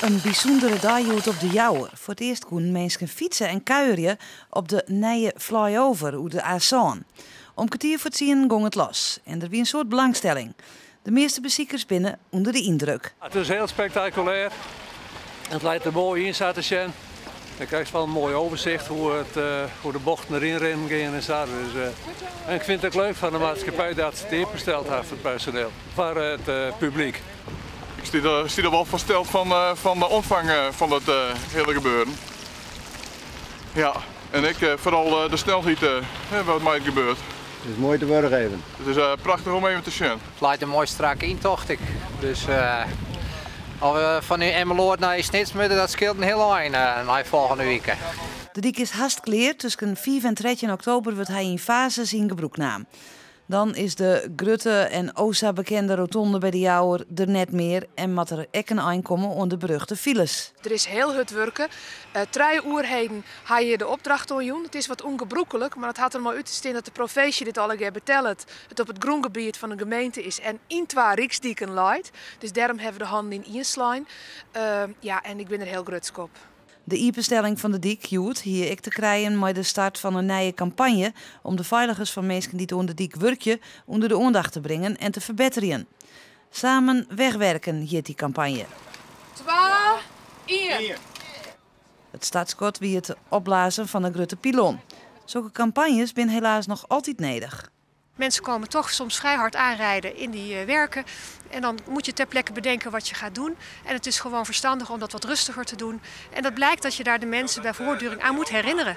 Een bijzondere dag op de Jouwer. Voor het eerst konden mensen fietsen en kuieren op de nieuwe flyover uit de A1. Om kwartier voor 10 ging het los. En er was een soort belangstelling. De meeste bezoekers binnen onder de indruk. Het is heel spectaculair. Het leidt er mooi in te zien. Je krijgt wel een mooi overzicht hoe de bochten erin rennen en zo. Dus, en ik vind het ook leuk van de maatschappij dat ze het ingesteld heeft voor het personeel, voor het publiek. Ik zie er wel versteld van de omvang van het hele gebeuren. Ja, en ik vooral de snelheid wat mij gebeurt. Het is mooi te worden even. Het is prachtig om even te zien. Het lijkt een mooi strakke intocht. Dus van nu Emmeloord naar Snitsmudden, dat scheelt een heel eind naar volgende week. De dik is haast klaar. Tussen 5 en 13 oktober wordt hij in fases in gebruik naam. Dan is de Grutte en Osa bekende rotonde bij de Jouwer er net meer en moet er ook een eind komen onder de beruchte files. Er is heel hard werken. 3 uur heen ga je de opdracht doen. Het is wat ongebroekelijk, maar het had er maar uit te staan dat de provincie dit al een keer betelt. Het op het grondgebied van de gemeente is en in 2 riksdieken leidt. Dus daarom hebben we de handen in inslijn. Ja, en ik ben er heel grutsk op. De iepenstelling van de dik joet hier ik te krijgen met de start van een nieuwe campagne om de veiligers van mensen die onder de dik werken onder de aandacht te brengen en te verbeteren. Samen wegwerken hier die campagne. 2, 1. Het startschot wie het opblazen van een grote pilon. Zulke campagnes zijn helaas nog altijd nodig. Mensen komen toch soms vrij hard aanrijden in die werken. En dan moet je ter plekke bedenken wat je gaat doen. En het is gewoon verstandig om dat wat rustiger te doen. En dat blijkt dat je daar de mensen bij voortduring aan moet herinneren.